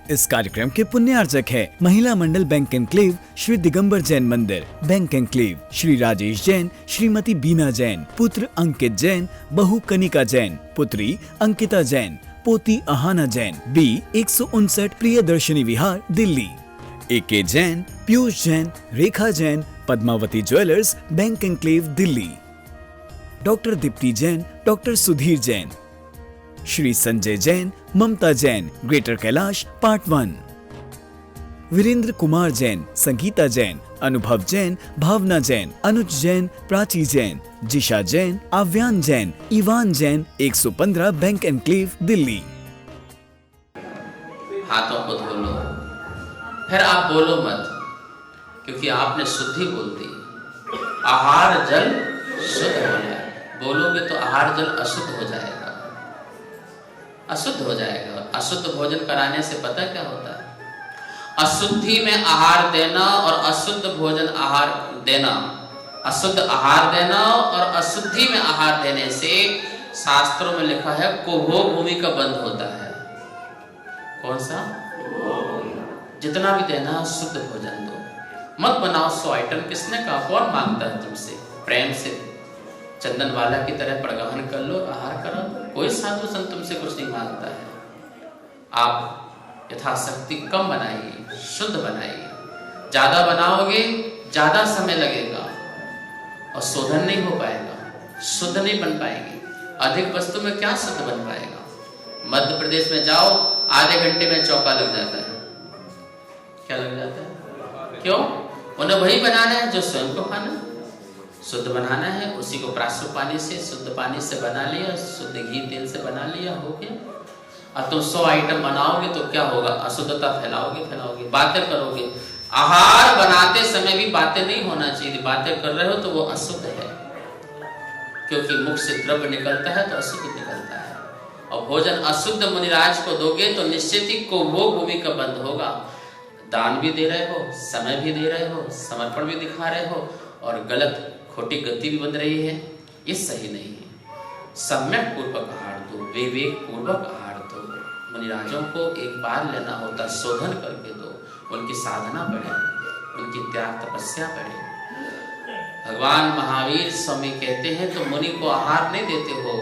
इस कार्यक्रम के पुण्यार्जक है महिला मंडल बैंक एनक्लेव श्री दिगंबर जैन मंदिर, बैंक एनक्लेव श्री राजेश जैन, श्रीमती बीना जैन, पुत्र अंकित जैन, बहू कनिका जैन, पुत्री अंकिता जैन, पोती Ahana Jain, B 159 Priyadarshini Vihar, Delhi. AK Jain, Piyush Jain, Rekha Jain, Padmavati jewellers, bank enclave, Delhi. Doctor Deepti Jain, doctor Sudhir Jain, Shri Sanjay Jain, Mamta Jain, greater Kailash, part 1। Virendra Kumar Jain, Sangeeta Jain, Anubhav Jain, Bhavna Jain, Anuj Jain, Prachi Jain, Jisha Jain, Aavyan Jain, Ivaan Jain, 115 bank enclave, Delhi. हाथों को धो लो, फिर आप बोलो मत, क्योंकि आपने शुद्धि बोल दी। आहार जल शुद्ध हो जाए, बोलोगे तो आहार जल अशुद्ध हो जाएगा, अशुद्ध हो जाएगा। अशुद्ध भोजन कराने से पता क्या होता है? अशुद्धि में आहार देना और अशुद्ध भोजन आहार देना, अशुद्ध आहार देना और अशुद्धि में आहार देने से शास्त्रों में लिखा है कुभोग भूमि का बंध होता है। कौन सा? जितना भी देना शुद्ध भोजन दो, मत बनाओ 100 आइटम। किसने कहा? कौन मांगता है तुमसे? प्रेम से चंदन वाला की तरह प्रगहन कर लो, आहार करो। कोई साधु संत तुमसे कुछ नहीं मांगता है। आप यथाशक्ति कम बनाइए, शुद्ध बनाइए। ज्यादा बनाओगे ज्यादा समय लगेगा और शोधन नहीं हो पाएगा, शुद्ध नहीं बन पाएगी। अधिक वस्तु में क्या शुद्ध बन पाएगा? मध्य प्रदेश में जाओ, आधे घंटे में चौका लग जाता है। क्या लग जाता है? क्यों? उन्हें वही बनाना है जो स्वयं को खाना, शुद्ध बनाना है। उसी को प्राश्रु पानी से, शुद्ध पानी से बना लिया, शुद्ध घी तेल से बना लिया, हो गया। अब तुम 100 आइटम बनाओगे तो क्या होगा? अशुद्धता फैलाओगे, बातें करोगे। आहार बनाते समय भी बातें नहीं होना चाहिए। बातें कर रहे हो तो वो अशुद्ध है, क्योंकि मुख से द्रव्य निकलता है तो अशुद्ध निकलता है। और भोजन अशुद्ध मुनिराज को दोगे तो निश्चित ही कुभोग भूमि का बंध होगा। दान भी दे रहे हो, समय भी दे रहे हो, समर्पण भी दिखा रहे हो, और गलत खोटी गति भी बन रही है, ये सही नहीं है। सम्यक पूर्वक आहार दो, विवेक पूर्वक आहार दो। मुनिराजों को एक बार लेना होता, शोधन करके दो, उनकी साधना बढ़े, उनकी त्याग तपस्या बढ़े। भगवान महावीर स्वामी कहते हैं तो मुनि को आहार नहीं देते हो,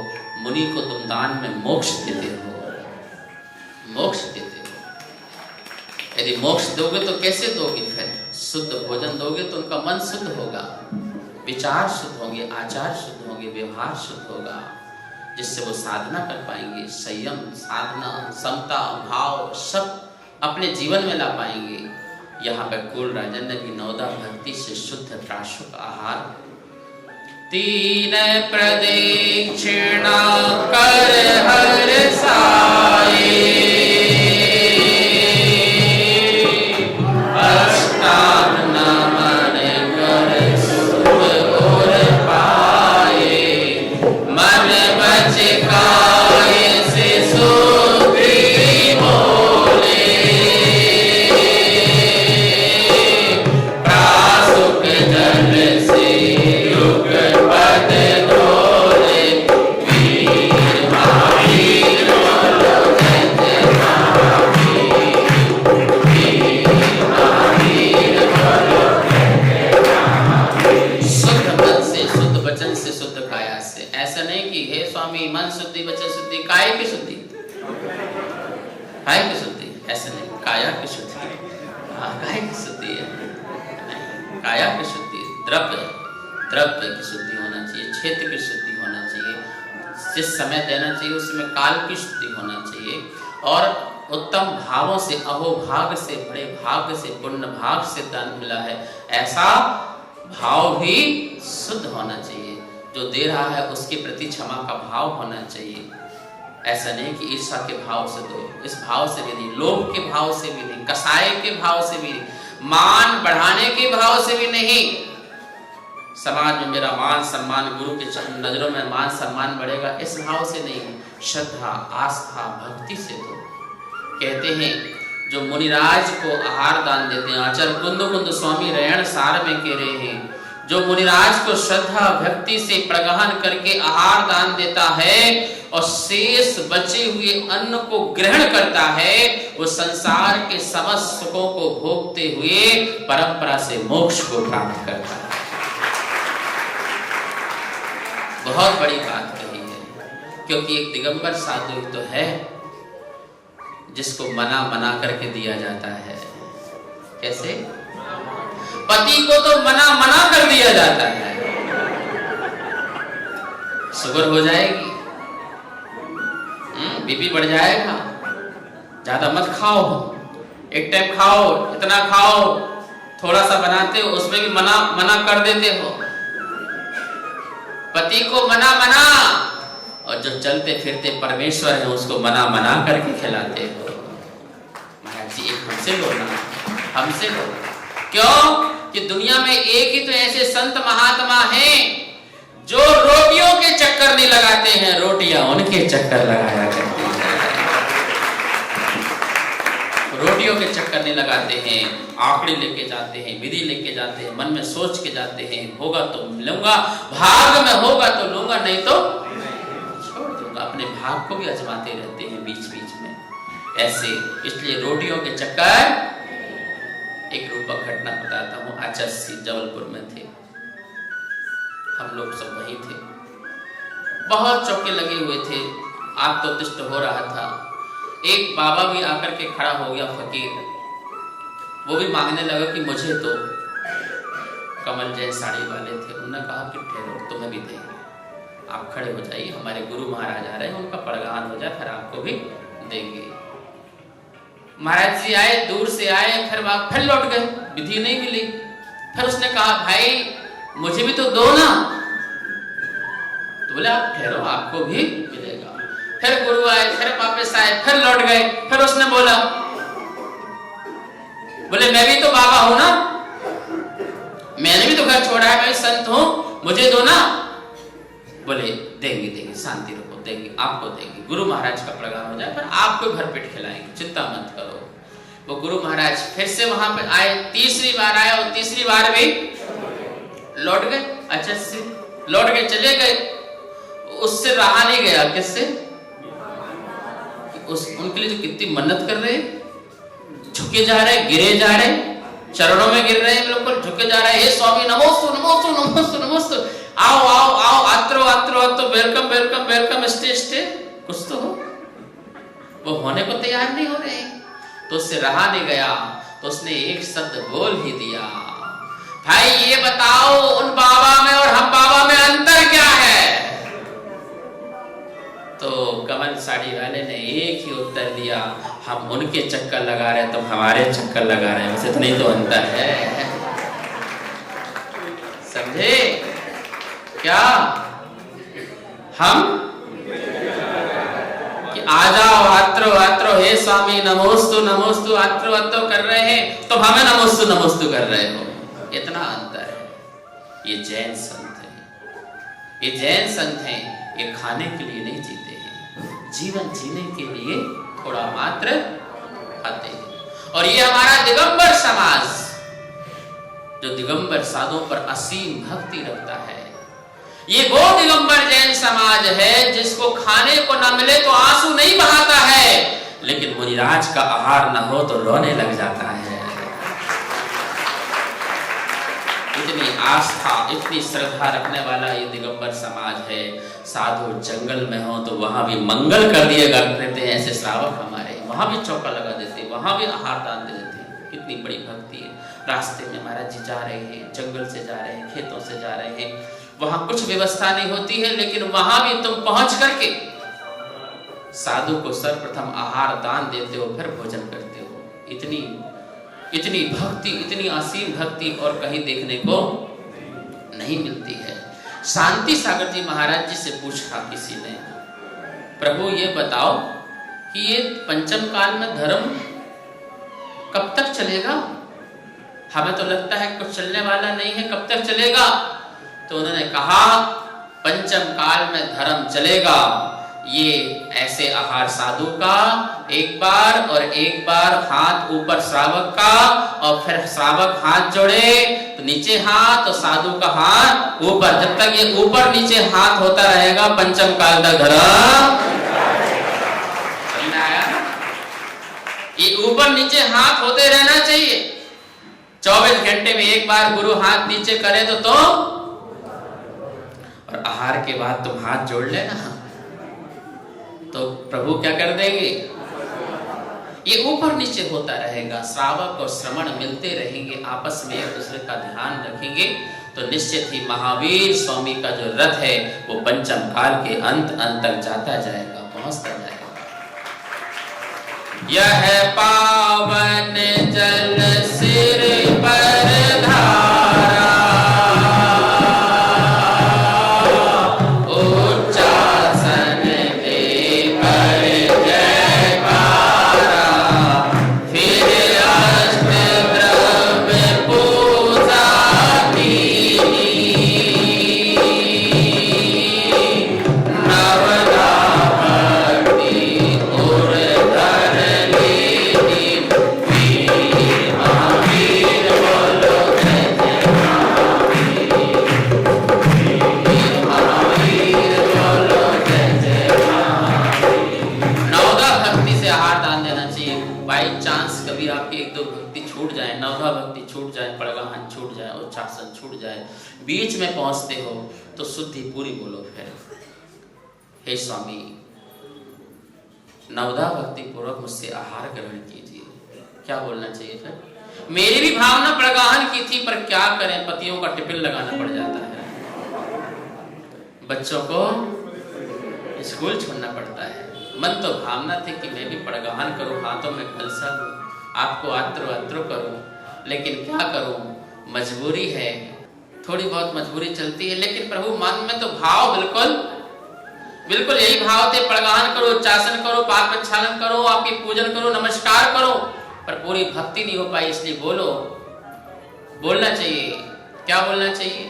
मुनि को तुम दान में मोक्ष देते हो, मोक्ष देते हो। यदि मोक्ष दोगे तो कैसे दोगे? फिर शुद्ध भोजन दोगे तो उनका मन शुद्ध होगा, विचार शुद्ध होंगे, आचार शुद्ध होंगे, व्यवहार शुद्ध होगा, जिससे वो साधना कर पाएंगे। संयम, साधना, समता, भाव सब अपने जीवन में ला पाएंगे। यहाँ पे कुल राजन ने भी नवदा भक्ति से शुद्ध त्रासुक आहार। 3 प्रदक्षिणा कर हर साए, द्रव्य की शुद्धि होना चाहिए, क्षेत्र की शुद्धि होना चाहिए, जिस समय देना चाहिए उसमें काल की शुद्धि होना चाहिए, और उत्तम भावों से, अहोभाग से, बड़े भाग से, पुण्य भाग से दान मिला है, ऐसा भाव भी शुद्ध होना चाहिए। जो दे रहा है उसके प्रति क्षमा का भाव होना चाहिए। ऐसा नहीं कि ईर्ष्या के भाव से दो, इस भाव से भी नहीं, लोभ के भाव से भी नहीं, कसाई के भाव से भी नहीं, मान बढ़ाने के भाव से भी नहीं। समाज में मेरा मान सम्मान, गुरु के नजरों में मान सम्मान बढ़ेगा, इस भाव से नहीं, श्रद्धा, आस्था, भक्ति से दो। कहते हैं जो मुनिराज को आहार दान देते हैं, आचार्य कुंद कुंद स्वामी रैण सार में कह रहे हैं, जो मुनिराज को श्रद्धा भक्ति से प्रगहन करके आहार दान देता है और शेष बचे हुए अन्न को ग्रहण करता है, वो संसार के समस्त सुखों को भोगते हुए परंपरा से मोक्ष को प्राप्त करता है। बहुत बड़ी बात कही है, क्योंकि एक दिगंबर साधु तो है जिसको मना मना करके दिया जाता है। कैसे? पति को तो मना मना कर दिया जाता है, शुगर हो जाएगी, बीपी बढ़ जाएगा, ज्यादा मत खाओ, एक टाइम खाओ, इतना खाओ, थोड़ा सा बनाते हो उसमें भी मना मना कर देते हो। पति को मना मना, और जो चलते फिरते परमेश्वर है उसको मना मना करके खिलाते हो। महाराज जी एक हमसे लो ना, हमसे लो। क्यों? कि दुनिया में एक ही तो ऐसे संत महात्मा हैं जो रोटियों के चक्कर नहीं लगाते हैं, रोटियां उनके चक्कर लगाया करती हैं। रोटियों के चक्कर नहीं लगाते हैं, आंकड़े लेके जाते हैं, विधि लेके जाते हैं, मन में सोच के जाते हैं, होगा तो लूंगा, भाग में होगा तो लूंगा, नहीं तो छोड़ दूंगा। अपने भाग को भी आजमाते रहते हैं बीच बीच में ऐसे। इसलिए रोटियों के चक्कर। एक रूपक घटना बताता हूँ। आचार्य जबलपुर में थे, हम लोग सब वहीं थे, बहुत चौके लगे हुए थे, आग तो तिष्ट हो रहा था। एक बाबा भी आकर के खड़ा हो गया, फकीर, वो भी मांगने लगा कि मुझे तो। कमल जय साड़ी वाले थे, उन्होंने कहा कि ठहरो, तुम्हें भी देंगे, आप खड़े हो जाइए, हमारे गुरु महाराज आ रहे हैं, उनका प्रगान हो जाए, फिर आपको भी देंगे। महाराज जी आए, दूर से आए, फिर लौट गए, विधि नहीं मिली। फिर उसने कहा भाई मुझे भी तो दो ना, तो बोले आप ठहरो, आपको भी मिलेगा। फिर गुरु आए, फिर वापस आए, फिर लौट गए। फिर उसने बोला, बोले मैं भी तो बाबा हूं ना, मैंने भी तो घर छोड़ा है, मैं भी संत हूं, मुझे दो ना। बोले देंगे देंगे, शांति रखो, देंगे, आपको देंगे, गुरु महाराज का प्रगान हो जाए, फिर आपको भर पेट खिलाएंगे, चिंता मत करो। वो गुरु महाराज फिर से वहां पे आए, तीसरी बार आया, और तीसरी बार भी लौट गए। अच्छा से लौट गए, चले गए, उससे रहा नहीं गया। किससे? उनके लिए जो कितनी मन्नत कर रहे, झुके जा रहे, गिरे जा रहे, चरणों में गिर रहे हैं, बिल्कुल झुके जा रहे हैं, हे स्वामी नमोस्तु नमोस्तु नमोस्तु नमोस्तु, आओ आओ आओ, आत्रो आत्रो आत्रो, welcome welcome welcome, stay stay, कुछ तो हो। वो होने को तैयार नहीं हो रहे, तो उससे रहा नहीं गया, तो उसने एक शब्द बोल ही दिया, भाई ये बताओ उन बाबा में और हम बाबा में अंतर क्या है? तो कमल साड़ी वाले ने एक ही उत्तर दिया, हम उनके चक्कर लगा रहे हैं, तुम हमारे चक्कर लगा रहे हैं, बस इतना ही तो अंतर है। समझे क्या? हम कि आ जाओ, आत्रो आत्रो, हे स्वामी नमोस्तु नमोस्तु, आत्रो आत्रो कर रहे हैं, तो हमें नमोस्तु नमोस्तु कर रहे हो, इतना अंतर है। ये जैन संत हैं, ये जैन संत हैं, ये खाने के लिए नहीं जीते हैं, जीवन जीने के लिए थोड़ा मात्र खाते हैं। और ये हमारा दिगंबर समाज, जो दिगंबर साधुओं पर असीम भक्ति रखता है, ये वो दिगंबर जैन समाज है जिसको खाने को न मिले तो आंसू नहीं बहाता है, लेकिन मुनिराज का आहार न हो तो रोने लग जाता है। इतनी आस्था, इतनी श्रद्धा रखने वाला ये दिगंबर समाज है। साधु जंगल में हो तो वहां भी मंगल कर दिए करते हैं ऐसे श्रावक हमारे, वहां भी चौका लगा देते, वहां भी आहार दान दे देते हैं। कितनी बड़ी भक्ति है। रास्ते में महाराज जी जा रहे हैं, जंगल से जा रहे हैं, खेतों से जा रहे हैं, वहां कुछ व्यवस्था नहीं होती है, लेकिन वहां भी तुम पहुंच करके साधु को सर्वप्रथम आहार दान देते हो, फिर भोजन करते हो। इतनी इतनी भक्ति, इतनी असीम भक्ति और कहीं देखने को नहीं मिलती है। शांति सागर जी महाराज जी से पूछा किसी ने, प्रभु ये बताओ कि ये पंचम काल में धर्म कब तक चलेगा? हमें तो लगता है कुछ चलने वाला नहीं है, कब तक चलेगा? तो उन्होंने कहा पंचम काल में धर्म चलेगा, ये ऐसे आहार साधु का एक बार हाथ ऊपर श्रावक का, और फिर श्रावक हाथ जोड़े तो नीचे हाथ, और साधु का हाथ ऊपर। जब तक ये ऊपर नीचे हाथ होता रहेगा पंचम काल तक धर्म समझ में आया? ये ऊपर नीचे हाथ होते रहना चाहिए। 24 घंटे में एक बार गुरु हाथ नीचे करे तो और आहार के बाद तुम हाथ जोड़ लेना तो प्रभु क्या कर देंगे? ये ऊपर नीचे होता रहेगा। श्रावक और श्रवण मिलते रहेंगे, आपस में एक दूसरे का ध्यान रखेंगे तो निश्चित ही महावीर स्वामी का जो रथ है वो पंचम काल के अंत तक जाता जाएगा, पहुंचता जाएगा। यह पावन जल सिर पर धारा, उच्चासन दे कर जयकारा, फिर अष्ट द्रव्य पूजा कीनी, नवदा भक्ति उर नवधा भक्ति छूट जाए, पड़गाहन छूट जाए, उच्चासन छूट जाए, बीच में पहुंचते हो तो शुद्धि पूरी बोलो फिर, हे स्वामी नवधा भक्ति पूर्वक मुझसे आहार ग्रहण कीजिए। क्या बोलना चाहिए फिर? मेरी भी भावना पड़गाहन की थी, पर क्या करें, पतियों का टिफिन लगाना पड़ जाता है, बच्चों को स्कूल छोड़ना पड़ता है। मन तो भावना थी कि मैं भी पड़गाहन करूं, हाथों में कलसा लूं, आपको आत्रो करूं, लेकिन क्या करूं, मजबूरी है, थोड़ी बहुत मजबूरी चलती है। लेकिन प्रभु मन में तो भाव बिल्कुल यही भाव थे, पड़गाहन करो, उच्चासन करो, पाप प्रक्षालन करो, आपकी पूजन करो, नमस्कार करो, पर पूरी भक्ति नहीं हो पाई। इसलिए बोलना चाहिए। क्या बोलना चाहिए?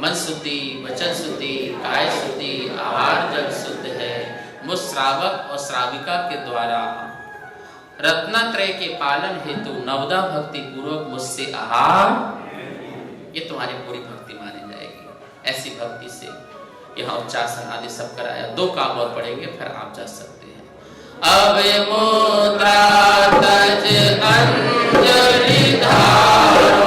मन शुद्धि, वचन शुद्धि, काय शुद्धि, आहार जल शुद्ध है, मुझ श्रावक और श्राविका के द्वारा रत्नत्रय के पालन हेतु नवदा भक्ति पूर्वक मुझसे आहार, ये तुम्हारी पूरी भक्ति मानी जाएगी। ऐसी भक्ति से यहाँ उच्चासन आदि सब कराया। 2 काम और पढ़ेंगे फिर आप जा सकते हैं। अब मुद्रा तज अंजलि धारो,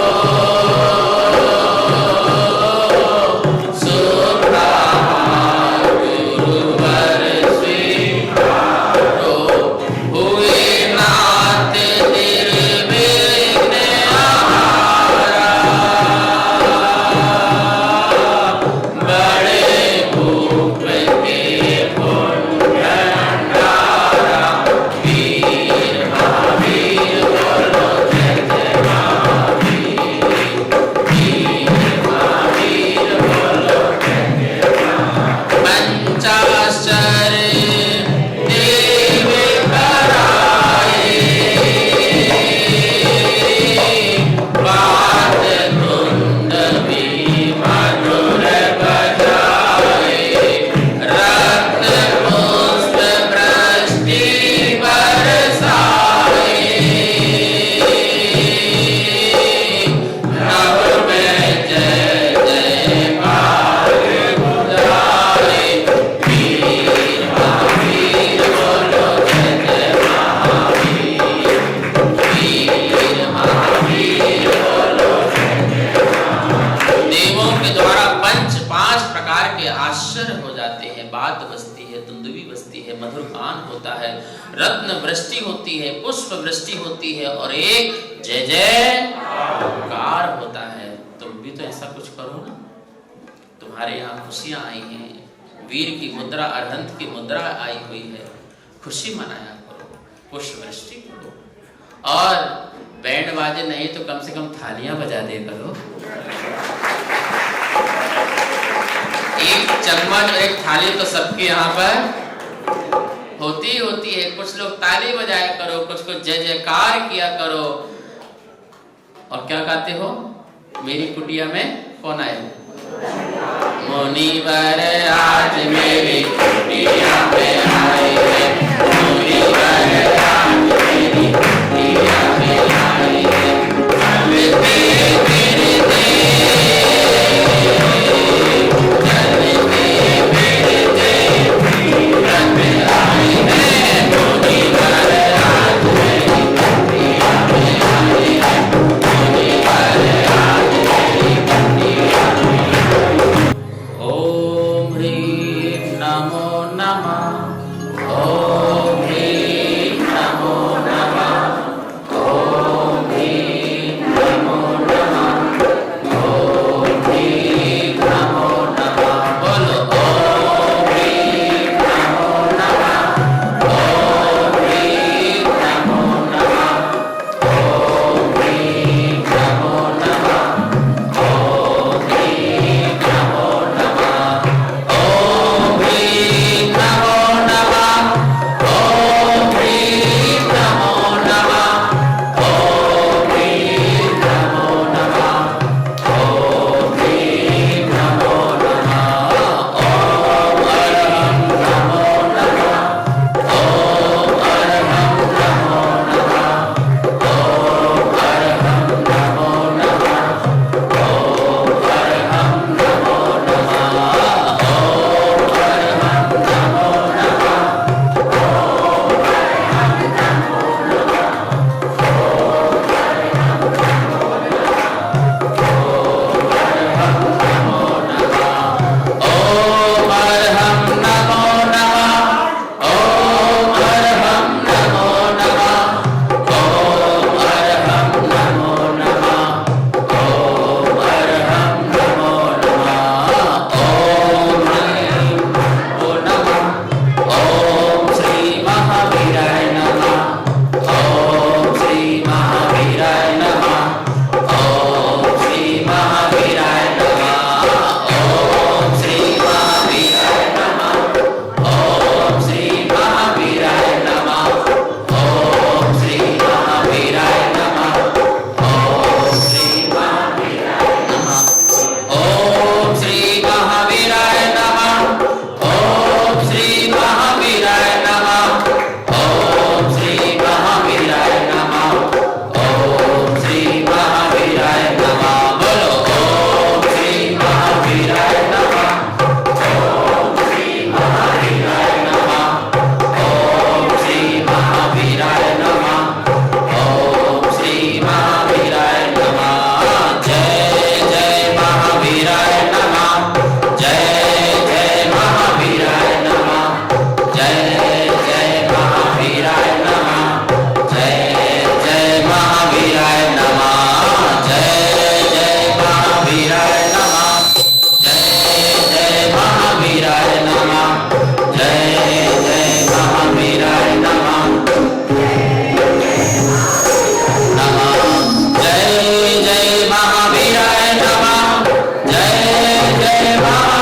रत्न वृष्टि होती है, पुष्प वृष्टि होती है, और एक जय जयकार होता है। तुम भी तो ऐसा कुछ करो ना। तुम्हारे यहाँ खुशियां आई हैं, वीर की मुद्रा, अरहंत की मुद्रा आई हुई है, खुशी मनाया करो, पुष्प वृष्टि करो, और बैंड बाजे नहीं तो कम से कम थालियां बजा दे करो। एक चम्मच और एक थाली तो सबके यहाँ पर होती है। कुछ लोग ताली बजाया करो, कुछ जय जयकार किया करो। और क्या गाते हो? मेरी कुटिया में कौन आए? मुनिवर आज मेरी कुटिया में आए हैं।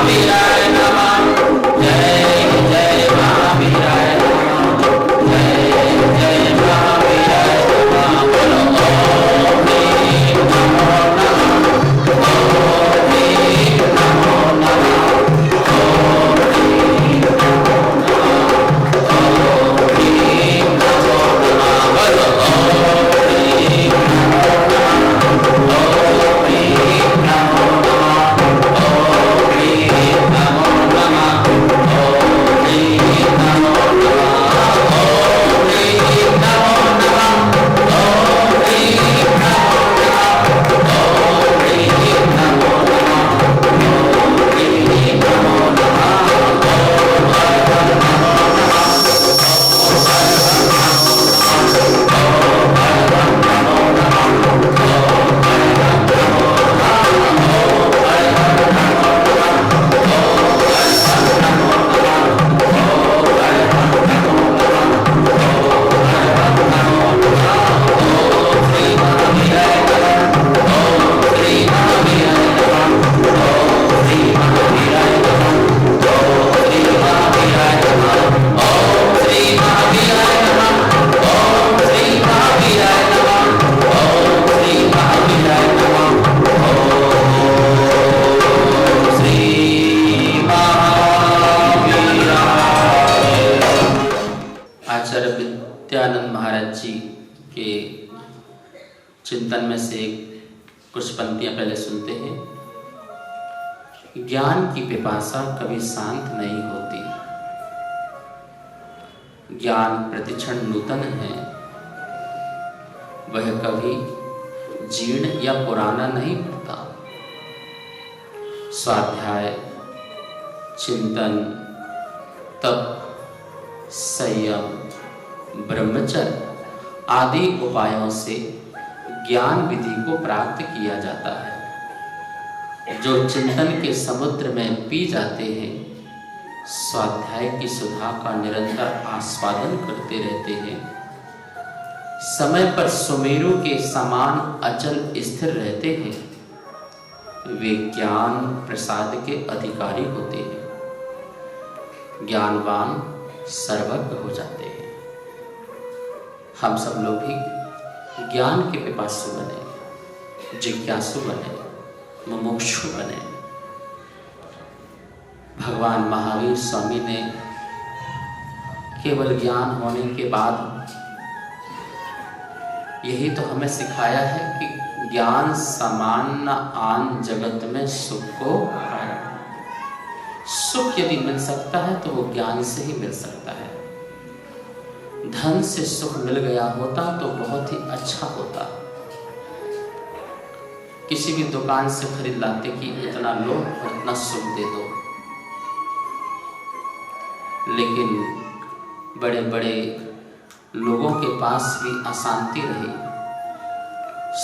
महावीराय नमः। जय जय महावीराय नमः। जय जय महावीराय नमः। बोलो ओम ह्रीं नमो नमः। ओम ह्रीं नमो नमः। ओम ह्रीं नमो नमः। ओम ह्रीं नमो नमः। बोलो ओम ह्रीं नमो नमः। ओम ह्रीं नमो नमः। ओम ह्रीं नमो नमः। ओम ह्रीं नमो नमः। ओम ह्रीं नमो नमः। ओम ह्रीं नमो नमः। ओम ह्रीं नमो नमः। ओम ह्रीं नमो नमः। ओम हर हर नमो नमः। ओम हर हर नमो नमः। ओम हर हर नमो नमः। ओम हर हर नमो नमः। ओम हर हर नमो नमः। ओम हर हर नमो नमः। ओम हर हर नमो नमः। ओम हर हर नमो नमः। ओम श्री महावीराय नमः। ओम श्री महावीराय नमः। ओम श्री महावीराय नमः। ओम श्री महावीराय नमः। ओम श्री महावीराय नमः। ओम श्री महावीराय नमः। ओम श्री महावीराय नमः। ओम श्री महावीराय। आचार्य विद्यानंद महाराज जी के चिंतन में से कुछ पंक्तियां पहले सुनते हैं। ज्ञान की पिपासा कभी शांत नहीं होती। ज्ञान प्रतिक्षण नूतन है, वह कभी जीर्ण या पुराना नहीं पड़ता। स्वाध्याय, चिंतन, तप, संयम, ब्रह्मचर्य आदि उपायों से ज्ञान विधि को प्राप्त किया जाता है। जो चिंतन के समुद्र में पी जाते हैं, स्वाध्याय की सुधा का निरंतर आस्वादन करते रहते हैं, समय पर सुमेरु के समान अचल स्थिर रहते हैं, वे ज्ञान प्रसाद के अधिकारी होते हैं। ज्ञानवान सर्वज्ञ हो जाते हैं। हम सब लोग भी ज्ञान के पिपासु बने, जिज्ञासु बने, मुमुक्षु बने। भगवान महावीर स्वामी ने केवल ज्ञान होने के बाद यही तो हमें सिखाया है कि ज्ञान समान न आन जगत में सुख को पाया। सुख यदि मिल सकता है तो वो ज्ञान से ही मिल सकता है। धन से सुख मिल गया होता तो बहुत ही अच्छा होता। किसी भी दुकान से खरीद लाते कि इतना लो और इतना सुख दे दो, लेकिन बड़े बड़े लोगों के पास भी अशांति रही,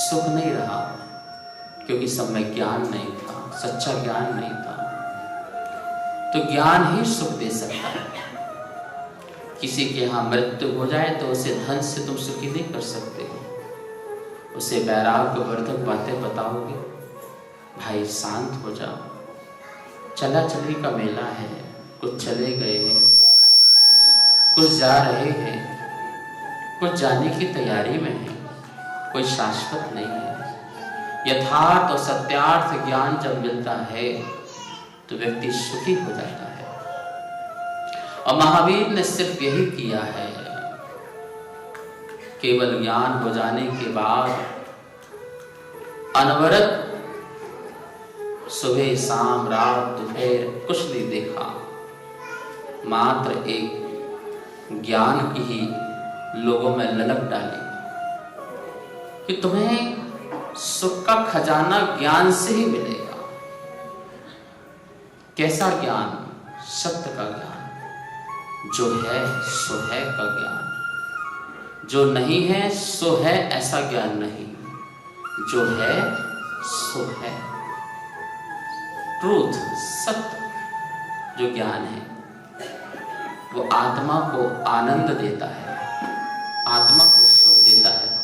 सुख नहीं रहा, क्योंकि सब में ज्ञान नहीं था, सच्चा ज्ञान नहीं था। तो ज्ञान ही सुख दे सकता है। किसी के यहाँ मृत्यु हो जाए तो उसे धन से तुम सुखी नहीं कर सकते हो, उसे वैराग्यवर्धक बातें बताओगे, भाई शांत हो जाओ, चला चली का मेला है, कुछ चले गए हैं, कुछ जा रहे हैं, कुछ जाने की तैयारी में है, कोई शाश्वत नहीं है। यथार्थ और सत्यार्थ ज्ञान जब मिलता है तो व्यक्ति सुखी हो जाता है। और महावीर ने सिर्फ यही किया है। केवल ज्ञान हो जाने के बाद अनवरत सुबह शाम रात दोपहर कुछ नहीं देखा, मात्र एक ज्ञान की ही लोगों में ललक डाली कि तुम्हें सुख का खजाना ज्ञान से ही मिलेगा। कैसा ज्ञान? सत्य का ज्ञान, जो है सो है का ज्ञान। जो नहीं है सो है ऐसा ज्ञान नहीं, जो है सो है। ट्रूथ, सत्य जो ज्ञान है वो आत्मा को आनंद देता है, आत्मा को सुख देता है।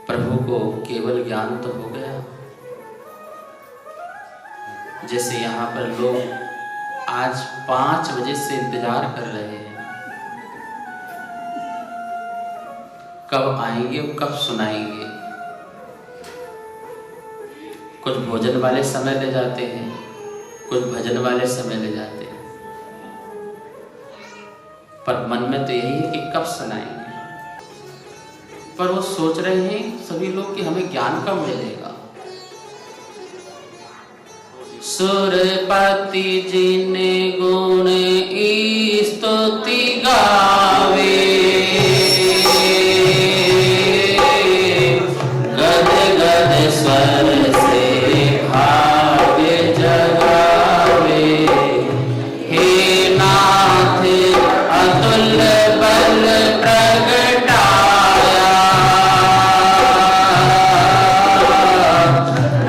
प्रभु को केवल ज्ञान तो हो गया, जैसे यहाँ पर लोग आज 5 बजे से इंतजार कर रहे हैं, कब आएंगे और कब सुनाएंगे। कुछ भोजन वाले समय ले जाते हैं, कुछ भजन वाले समय ले जाते हैं, पर मन में तो यही है कि कब सुनाएंगे। पर वो सोच रहे हैं सभी लोग कि हमें ज्ञान कब मिलेगा। सुरपति जिने गुण स्तुति गावे, गद गद स्वर से भाग्य जगावे। हे नाथ अतुल्य बल प्रगटाया,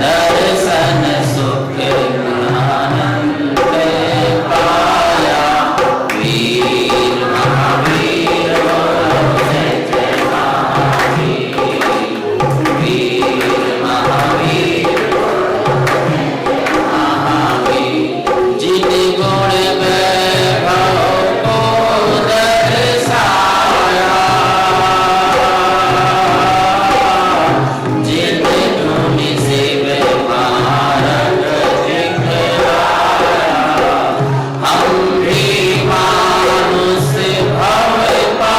दर्शन सुख आनंद पाया। वीर महावीर बोलो जय जय महावीर, वीर महावीर महावीर। जिन गुण वैभव को दर्शाया, जिन गुण शिव मार्ग दिखलाया। हम भी मानुष भव पा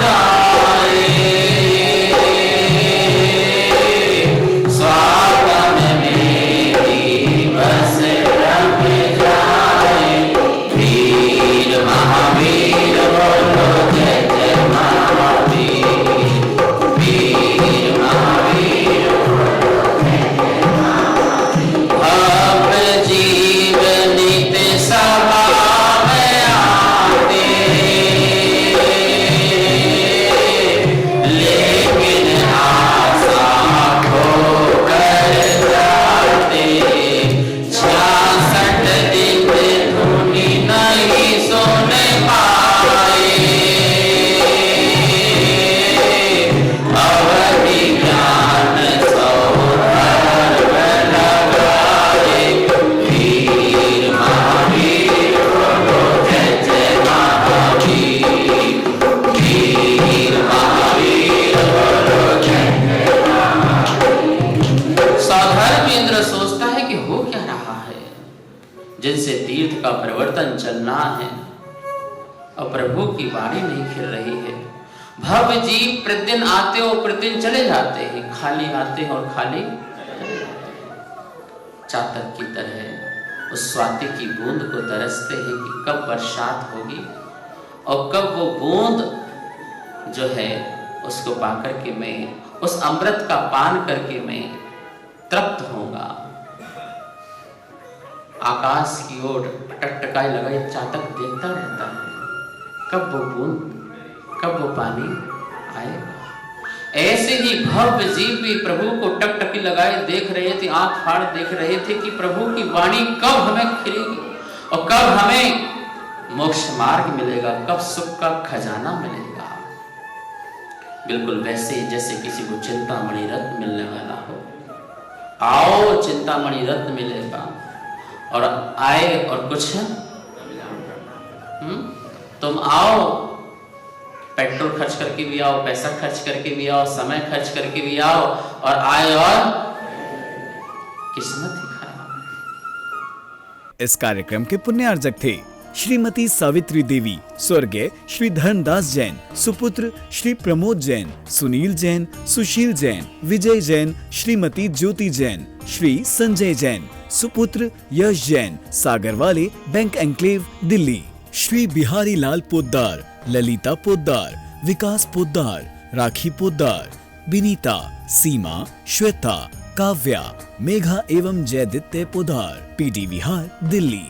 जाए, स्वागत मेरी बस रम जाए। वीर महावीर बोलो जय जय महावीर, वीर महावीर भव जीव नित्य सभा में आते, लेकिन आशा खोकर जाते। 66 दिन धुनी नहीं सुन पाए, अवधि ज्ञान सौधर्म लगाए। वीर महावीर बोलो जय जय महावीर, वीर महावीर बोलो जय जय महावीर। साधारण इंद्र सोचता है कि हो क्या रहा है, जिनसे तीर्थ का परिवर्तन चलना है और प्रभु की वाणी नहीं खिल रही है। भव जीव प्रतिदिन आते और प्रतिदिन चले जाते हैं, खाली आते हैं और खाली चले जाते हैं। चातक की तरह उस स्वाति की बूंद को तरसते हैं कि कब बरसात होगी और कब वो बूंद जो है उसको पाकर के मैं उस अमृत का पान करके मैं तृप्त होऊंगा। आकाश की ओर टकटकाई लगा ये चातक देखता रहता है, कब वो बूंद, कब वो पानी आएगा। ऐसे ही भव्य जीव भी प्रभु को टकटकी लगाए देख रहे थे, आंख फाड़ देख रहे थे कि प्रभु की वाणी कब हमें खिलेगी और कब हमें मोक्ष मार्ग मिलेगा, कब सुख का खजाना मिलेगा। बिल्कुल वैसे ही जैसे किसी को चिंतामणि रत्न मिलने वाला हो। आओ चिंतामणि रत्न मिलेगा और आए और कुछ तुम आओ, पेट्रोल खर्च करके भी आओ, पैसा खर्च करके भी आओ, समय खर्च करके भी आओ और आए और किस्मत ही खराब। इस कार्यक्रम के पुण्यार्जक थे श्रीमती सावित्री देवी, स्वर्गीय श्री धर्मदास जैन, सुपुत्र श्री प्रमोद जैन, सुनील जैन, सुशील जैन, विजय जैन, श्रीमती ज्योति जैन, श्री संजय जैन, सुपुत्र यश जैन, सागर वाले, बैंक एन्क्लेव, दिल्ली। श्री बिहारी लाल पोद्दार, ललिता पोद्दार, विकास पोद्दार, राखी पोद्दार, विनीता, सीमा, श्वेता, काव्या, मेघा एवं जयदित्य पोद्दार, पीडी विहार, दिल्ली।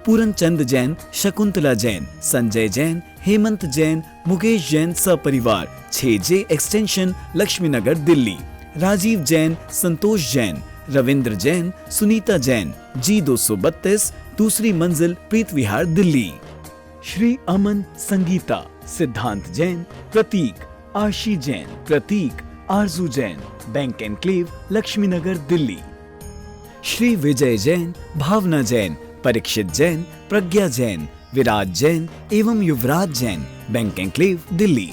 पूरन चंद जैन, शकुंतला जैन, संजय जैन, हेमंत जैन, मुकेश जैन सपरिवार, 6J एक्सटेंशन, लक्ष्मी नगर, दिल्ली। राजीव जैन, संतोष जैन, रविंद्र जैन, सुनीता जैन, G232, दूसरी मंजिल, प्रीत विहार, दिल्ली। श्री अमन, संगीता, सिद्धांत जैन, प्रतीक, आशी जैन, प्रतीक, आरजू जैन, बैंक एन्क्लेव, लक्ष्मी नगर, दिल्ली। श्री विजय जैन, भावना जैन, परीक्षित जैन, प्रज्ञा जैन, विराज जैन एवं युवराज जैन, बैंक एनक्लेव, दिल्ली।